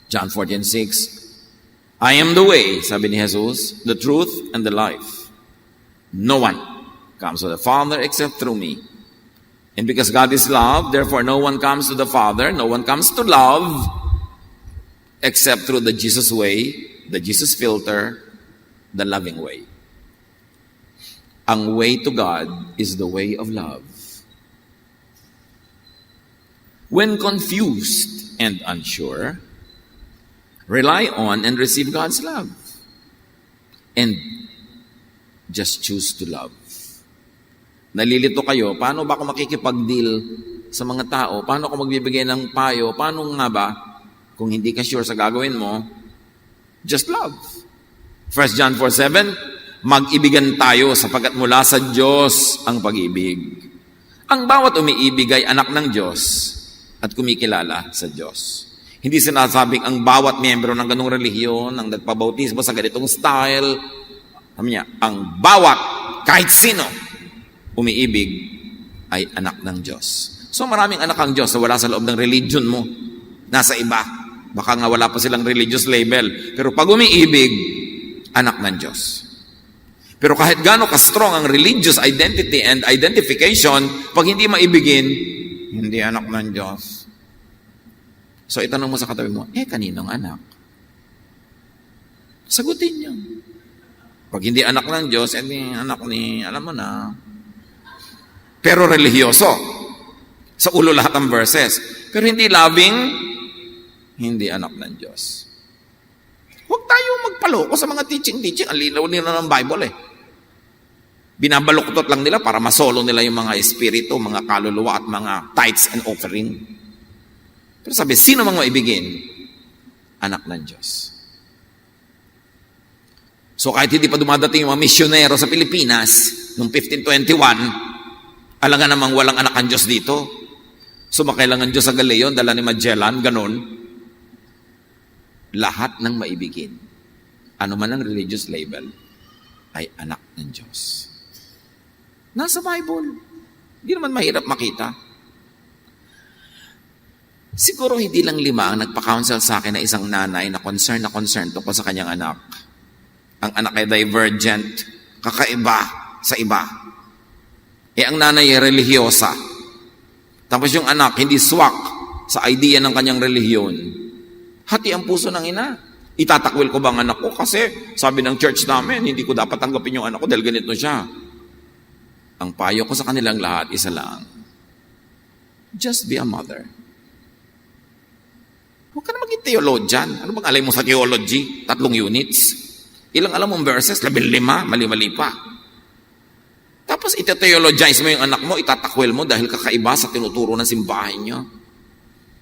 John 14:6, I am the way, sabi ni Jesus, the truth and the life. No one comes to the Father except through me. And because God is love, therefore no one comes to the Father, no one comes to love except through the Jesus way, the Jesus filter, the loving way. Ang way to God is the way of love. When confused and unsure, rely on and receive God's love. And just choose to love. Nalilito kayo, paano ba ako makikipag-deal sa mga tao? Paano ako magbibigay ng payo? Paano nga ba? Kung hindi ka sure sa gagawin mo, just love. 1 John 4:7, mag-ibigan tayo sapagkat mula sa Diyos ang pag-ibig. Ang bawat umiibig ay anak ng Diyos at kumikilala sa Diyos. Hindi sinasabing ang bawat miyembro ng ganung relihiyon, ang nagpabautismo sa ganitong style, sabi niya, ang bawat, kahit sino, umiibig ay anak ng Diyos. So maraming anak ang Diyos na wala sa loob ng religion mo. Nasa iba. Baka nga wala pa silang religious label. Pero pag umiibig, anak ng Diyos. Pero kahit gaano ka-strong ang religious identity and identification, pag hindi maibigin, hindi anak ng Diyos. So itanong mo sa katabi mo, kaninong anak? Sagutin niyo. Pag hindi anak ng Diyos, anak ni, alam mo na. Pero religyoso. Sa ulo lahat ng verses. Pero hindi loving, hindi anak ng Diyos. Huwag tayo magpaloko sa mga teaching. Ang linaw nila ng Bible Binabaluktot lang nila para masolo nila yung mga espiritu, mga kaluluwa at mga tithes and offering. Pero sabi, sino mang maibigin? Anak ng Diyos. So kahit hindi pa dumadating yung mga misyonero sa Pilipinas, noong 1521, alangan namang walang anak ang Diyos dito. Sumakay lang ang Diyos sa Galeon, dala ni Magellan, ganon. Lahat ng maibigin, ano man ang religious label, ay anak ng Diyos. Nasa Bible. Hindi naman mahirap makita. Siguro hindi lang 5 ang nagpa-counsel sa akin na isang nanay na concern tungkol sa kanyang anak. Ang anak ay divergent, kakaiba sa iba. Ang nanay ay relihiyosa. Tapos yung anak hindi swak sa idea ng kanyang relihiyon. Hati ang puso ng ina. Itatakwil ko ba ang anak ko? Kasi sabi ng church namin, hindi ko dapat tanggapin yung anak ko dahil ganito siya. Ang payo ko sa kanilang lahat, isa lang. Just be a mother. Huwag ka na maging theologian. Ano bang alay mo sa theology? 3 units. Ilang alam mong verses? 15, mali-mali pa. Tapos ite-theologize mo yung anak mo, itatakwil mo dahil kakaiba sa tinuturo ng simbahan nyo.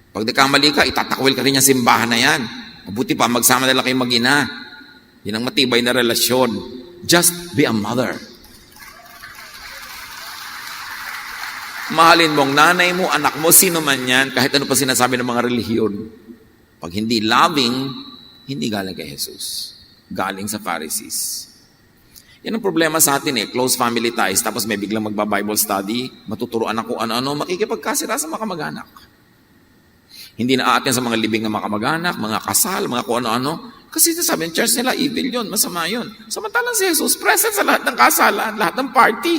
Pag nakamali ka, itatakwil ka rin yung simbahan na yan. Mabuti pa, magsama na lang kayong mag-ina. Yan ang matibay na relasyon. Just be a mother. Mahalin mo ang nanay mo, anak mo, sino man yan, kahit ano pa sinasabi ng mga relihiyon. Pag hindi loving, hindi galing kay Jesus. Galing sa Pharisees. Yan ang problema sa atin close family ties, tapos may biglang magba-Bible study, matuturoan ako ano-ano, makikipagkasira sa mga kamag-anak. Hindi na aatin sa mga libing ng mga kamag-anak, mga kasal, mga kung ano-ano. Kasi sabi ng church nila, evil yun, masama yun. Samantalang si Jesus, present sa lahat ng kasalan, lahat ng party.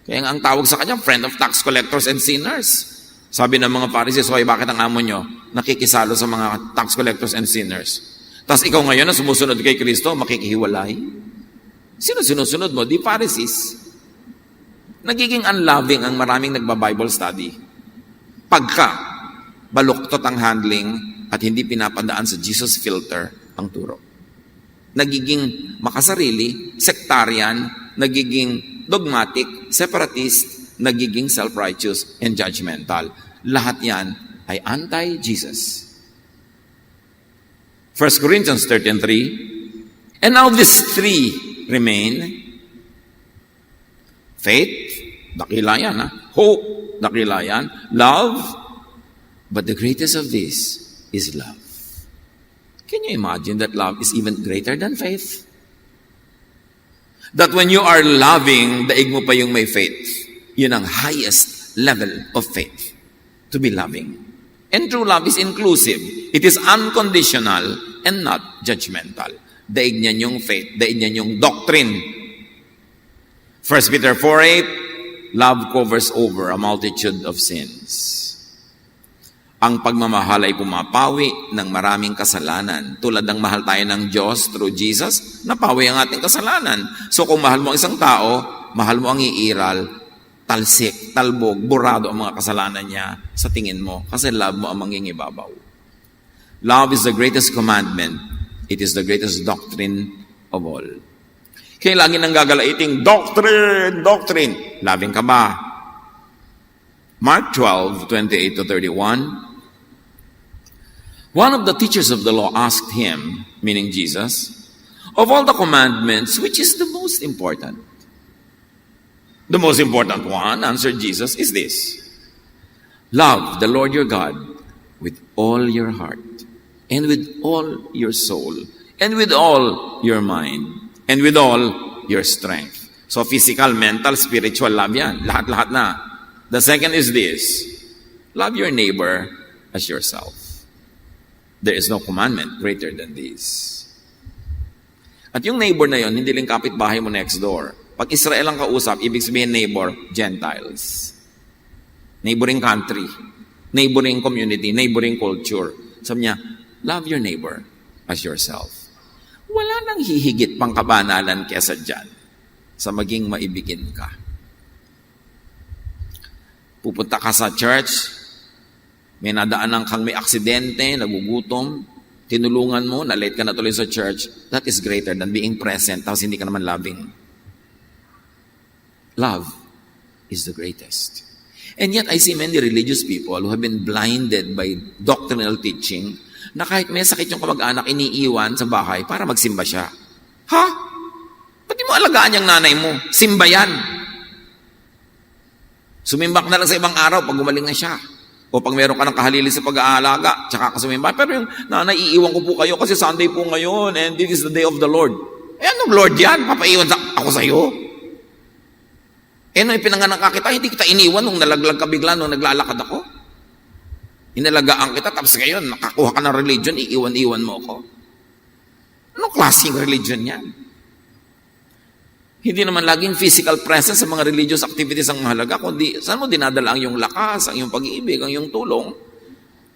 Kaya ang tawag sa kanya, friend of tax collectors and sinners. Sabi ng mga Pharisees, "Hoy, bakit ang amo nyo nakikisalo sa mga tax collectors and sinners? Tapos ikaw ngayon na sumusunod kay Kristo, makikihiwalay?" Sino sinusunod mo? Di Pharisees. Nagiging unloving ang maraming nagba-Bible study. Pagka baluktot ang handling at hindi pinapadaan sa Jesus filter ang turo. Nagiging makasarili, sectarian, nagiging dogmatic, separatist, nagiging self-righteous, and judgmental. Lahat yan ay anti-Jesus. 1 Corinthians 13:3, "And now these 3 remain: faith," dakila yan, hope, dakila yan, love, but the greatest of these is love. Can you imagine that love is even greater than faith? That when you are loving, daig mo pa yung may faith. Yun ang highest level of faith. To be loving. And true love is inclusive. It is unconditional and not judgmental. Daig niyan yung faith. Daig niyan yung doctrine. 1 Peter 4:8, "Love covers over a multitude of sins." Ang pagmamahal ay pumapawi ng maraming kasalanan. Tulad ng mahal tayo ng Diyos through Jesus, napawi ang ating kasalanan. So kung mahal mo ang isang tao, mahal mo ang iiral, talsik, talbog, burado ang mga kasalanan niya sa tingin mo. Kasi love mo ang mangingibabaw. Love is the greatest commandment. It is the greatest doctrine of all. Kaya lagi nang gagalaiting, doctrine. Loving ka ba? Mark 12:28-31. One of the teachers of the law asked him, meaning Jesus, "Of all the commandments, which is the most important?" "The most important one," answered Jesus, "is this: love the Lord your God with all your heart, and with all your soul, and with all your mind, and with all your strength." So physical, mental, spiritual love yan. Lahat-lahat na. The second is this: love your neighbor as yourself. There is no commandment greater than this. At yung neighbor na yon, hindi lang kapitbahay mo next door. Pag Israel ang kausap, ibig sabihin neighbor, Gentiles. Neighboring country, neighboring community, neighboring culture. Sabi niya, love your neighbor as yourself. Wala nang hihigit pang kabanalan kesa dyan sa maging maibigin ka. Pupunta ka sa church, may nadaanan kang may aksidente, nagugutom, tinulungan mo, na-late ka na tuloy sa church, that is greater than being present, tapos hindi ka naman loving. Love is the greatest. And yet, I see many religious people who have been blinded by doctrinal teaching na kahit may sakit yung kamag-anak, iniiwan sa bahay para magsimba siya. Ha? Ba't di mo alagaan yung nanay mo? Simba yan. Sumimbak na lang sa ibang araw pag gumaling na siya. O pag meron ka ng kahalili sa pag-aalaga, tsaka ka sumimba. Pero yung nanay, iiwan ko po kayo kasi Sunday po ngayon and this is the day of the Lord. Eh, anong Lord yan? Papaiwan ako sa'yo? nung ipinanganak ka kita, hindi kita iniwan nung nalaglag ka bigla nung naglalakad ako. Inalagaan kita, tapos ngayon, nakakuha ka ng religion, iiwan-iwan mo ako. Anong klaseng religion yan? Hindi naman laging physical presence sa mga religious activities ang mahalaga, kundi saan mo dinadala ang iyong lakas, ang iyong pag-ibig, ang iyong tulong.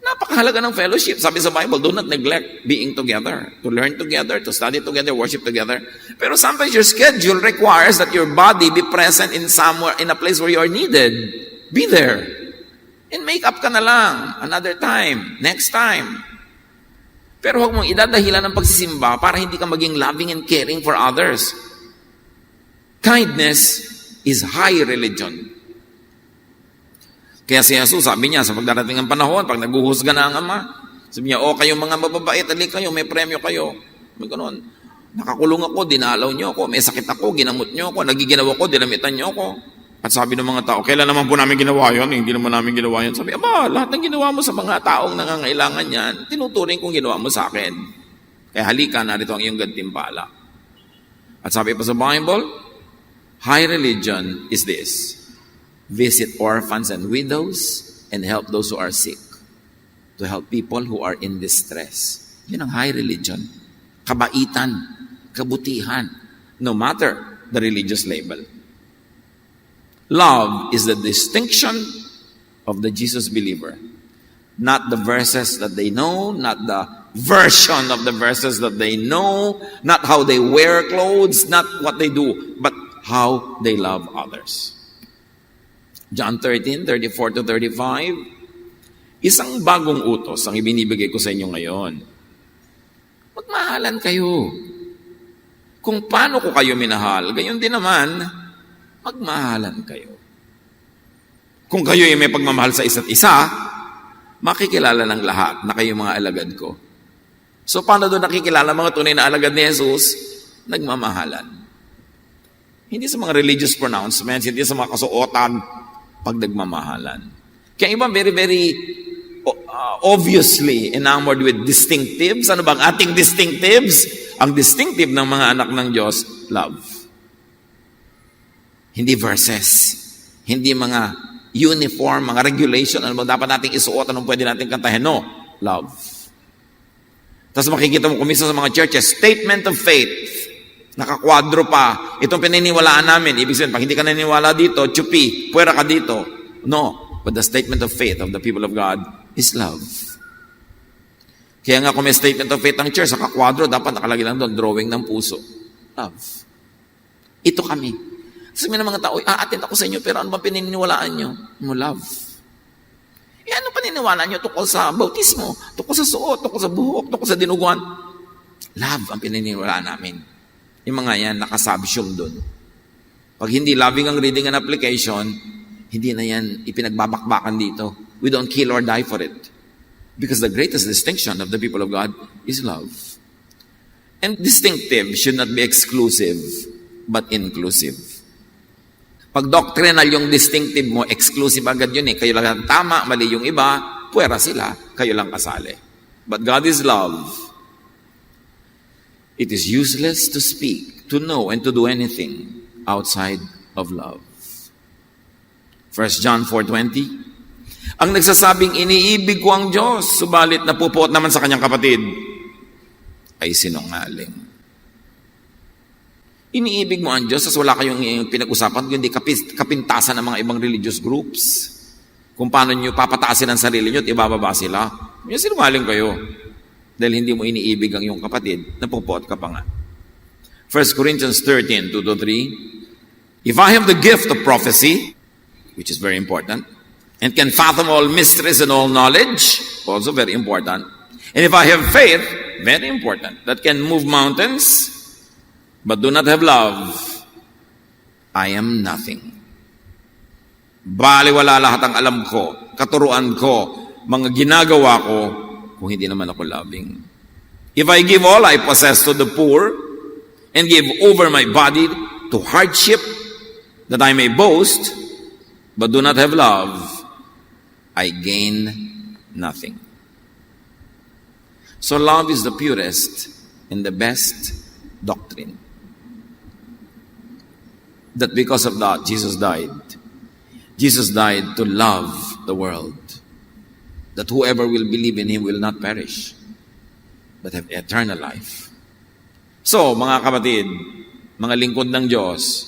Napakahalaga ng fellowship. Sabi sa Bible, do not neglect being together, to learn together, to study together, worship together. Pero sometimes your schedule requires that your body be present in somewhere, in a place where you are needed. Be there. And make up ka na lang. Another time. Next time. Pero huwag mong idadahilan ng pagsisimba para hindi ka maging loving and caring for others. Kindness is high religion. Kaya si Jesus, sabi niya, sa pagdarating ng panahon, pag naguhusga na ang Ama, sabi niya, kayong mga mababait, alik kayo, may premyo kayo. May ganun. Nakakulong ako, dinalaw niyo ako, may sakit ako, ginamot niyo ako, nagiginawa ko, dinamitan niyo ako. At sabi ng mga tao, kailan naman po namin ginawa yun? Hindi naman namin ginawa yun. Sabi, lahat ng ginawa mo sa mga taong nangangailangan yan, tinuturing kong ginawa mo sa akin. Kaya halika, narito ang iyong gantimpala. At sabi pa sa Bible, high religion is this: visit orphans and widows and help those who are sick. To help people who are in distress. Yun ang high religion. Kabaitan, kabutihan, no matter the religious label. Love is the distinction of the Jesus believer. Not the verses that they know, not the version of the verses that they know, not how they wear clothes, not what they do, but how they love others. John 13:34-35, isang bagong utos ang ibinibigay ko sa inyo ngayon. Magmahalan kayo. Kung paano ko kayo minahal, gayon din naman, magmahalan kayo. Kung kayo ay may pagmamahal sa isa't isa, makikilala ng lahat na kayo mga alagad ko. So paano doon nakikilala mga tunay na alagad ni Jesus? Nagmamahalan. Hindi sa mga religious pronouncements, hindi sa mga kasuotan, pag nagmamahalan. Kaya iba very, very obviously enamored with distinctives. Ano bang ating distinctives? Ang distinctive ng mga anak ng Diyos, love. Hindi verses. Hindi mga uniform, mga regulation. Ano ba dapat nating isuot? Anong pwede nating kantahin? No. Love. Tapos makikita mo kumisa sa mga churches, statement of faith. Nakakwadro pa. Itong pininiwalaan namin. Ibig sabihin, pag hindi ka naniniwala dito, chupi, puwera ka dito. No. But the statement of faith of the people of God is love. Kaya nga kung may statement of faith ng church, sa kakwadro, dapat nakalagay lang doon, drawing ng puso. Love. Ito kami. Sabi ng mga tao, attend ako sa inyo, pero ano ba pininiwalaan nyo? No, love. Ano paniniwalaan nyo tungkol sa bautismo, tungkol sa suot, tungkol sa buhok, tungkol sa dinuguan? Love ang pininiwalaan namin. Yung mga yan, nakasubsume doon. Pag hindi loving ang reading and application, hindi na yan ipinagbabakbakan dito. We don't kill or die for it. Because the greatest distinction of the people of God is love. And distinctive should not be exclusive, but inclusive. Pag doctrinal yung distinctive mo, exclusive agad yun eh. Kayo lang ang tama, mali yung iba, puwera sila, kayo lang kasali. But God is love. It is useless to speak, to know, and to do anything outside of love. 1 John 4:20, ang nagsasabing iniibig ko ang Diyos, subalit napupuot naman sa kanyang kapatid, ay sinungaling. Iniibig mo ang Diyos, wala kayong pinag-usapan, kundi kapintasan ng mga ibang religious groups. Kung paano nyo papataasin ang sarili nyo at ibababa sila. Yung sinungaling kayo. Dahil hindi mo iniibig ang iyong kapatid, napupuot ka pa nga. 1 Corinthians 13:2-3, if I have the gift of prophecy, which is very important, and can fathom all mysteries and all knowledge, also very important, and if I have faith, very important, that can move mountains, but do not have love, I am nothing. Baliwala lahat ang alam ko, katuruan ko, mga ginagawa ko, kung hindi naman ako loving. If I give all I possess to the poor, and give over my body to hardship, that I may boast, but do not have love, I gain nothing. So love is the purest and the best doctrine. that because of that, Jesus died. Jesus died to love the world. That whoever will believe in Him will not perish, but have eternal life. So, mga kapatid, mga lingkod ng Diyos,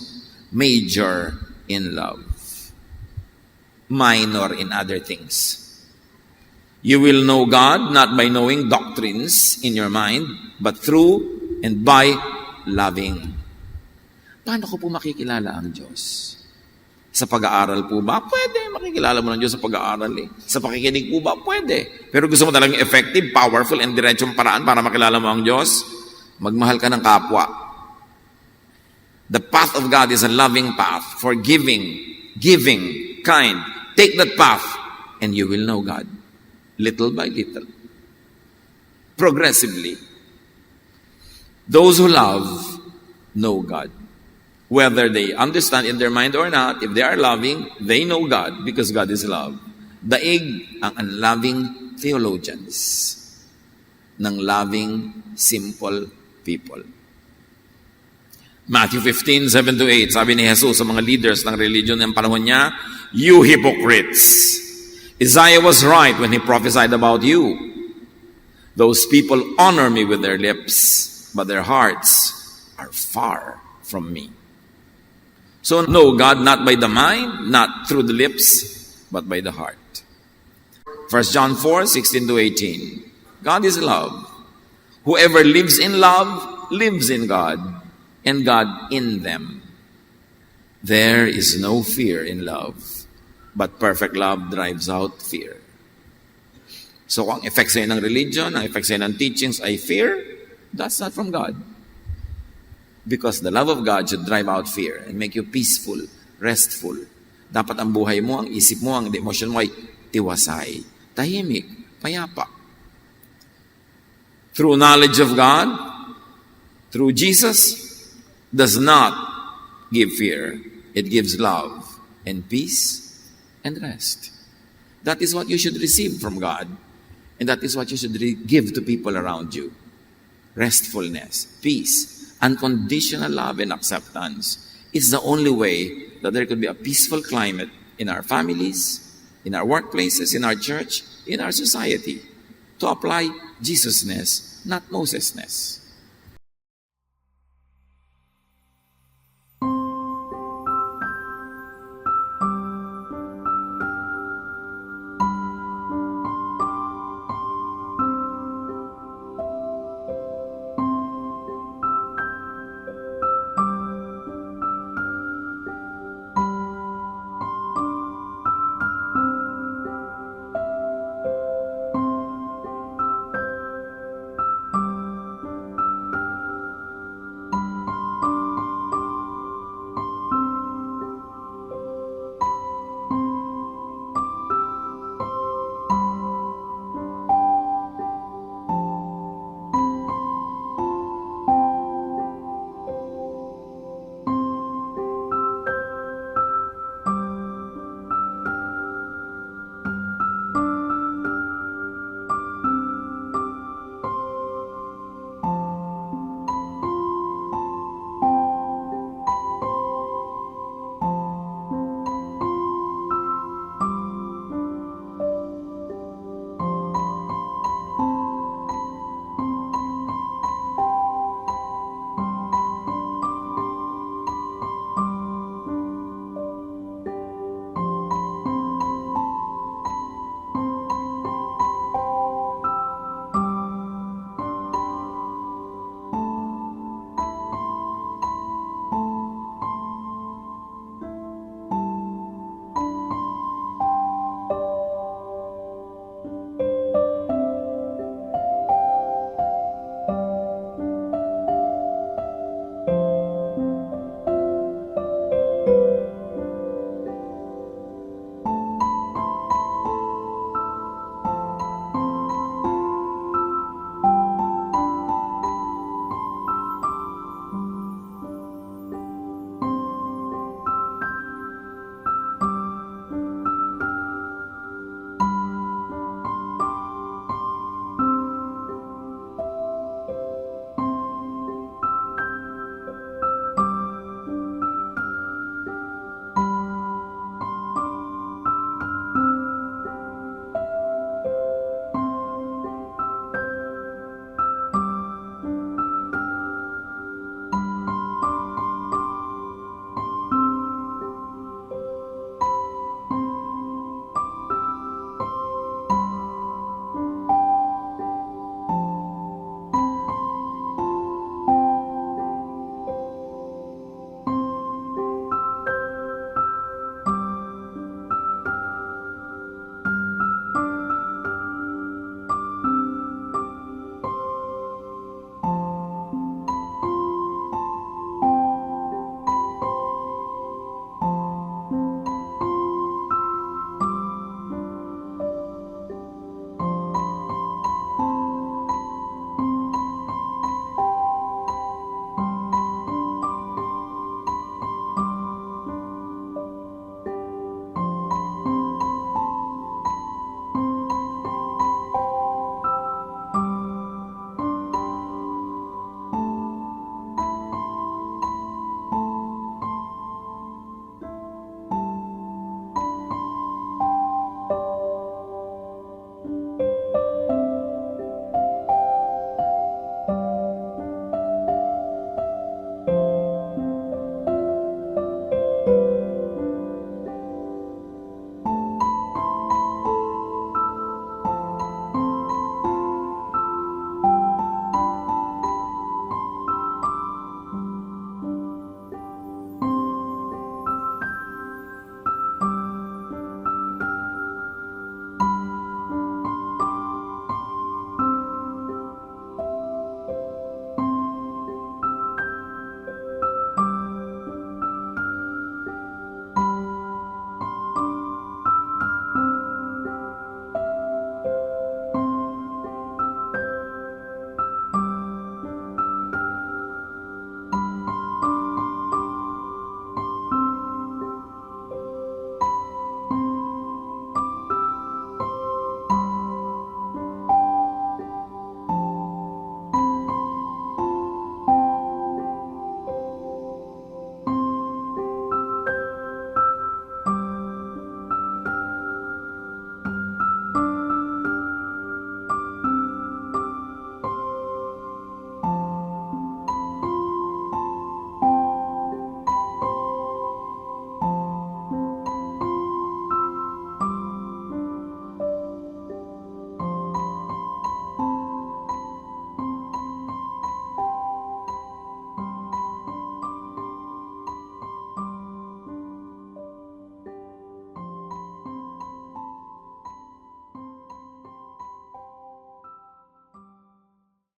major in love. Minor in other things. You will know God not by knowing doctrines in your mind, but through and by loving. Paano ko po makikilala ang Diyos? Sa pag-aaral po ba? Pwede. Makikilala mo ng Diyos sa pag-aaral eh. Sa pakikinig po ba? Pwede. Pero gusto mo talagang effective, powerful, and diretsong paraan para makilala mo ang Diyos? Magmahal ka ng kapwa. The path of God is a loving path, forgiving, giving, kind. Take that path and you will know God. Little by little. Progressively. Those who love know God. Whether they understand in their mind or not, if they are loving, they know God because God is love. Daig ang unloving theologians ng loving, simple people. Matthew 15:7-8, sabi ni Jesus sa mga leaders ng religion ng panahon niya, "You hypocrites! Isaiah was right when he prophesied about you. Those people honor me with their lips, but their hearts are far from me." So know God not by the mind, not through the lips, but by the heart. 1 John 4:16-18. God is love. Whoever lives in love lives in God, and God in them. There is no fear in love, but perfect love drives out fear. So kung ang effect sa'yo ng religion, ang effect sa'yo ng teachings ay fear, that's not from God. Because the love of God should drive out fear and make you peaceful, restful. Dapat ang buhay mo, ang isip mo, ang emotion mo ay tiwasay, tahimik, payapa. Through knowledge of God, through Jesus, does not give fear. It gives love and peace and rest. That is what you should receive from God. And that is what you should give to people around you. Restfulness, peace, unconditional love and acceptance is the only way that there could be a peaceful climate in our families, in our workplaces, in our church, in our society, to apply Jesusness, not Mosesness.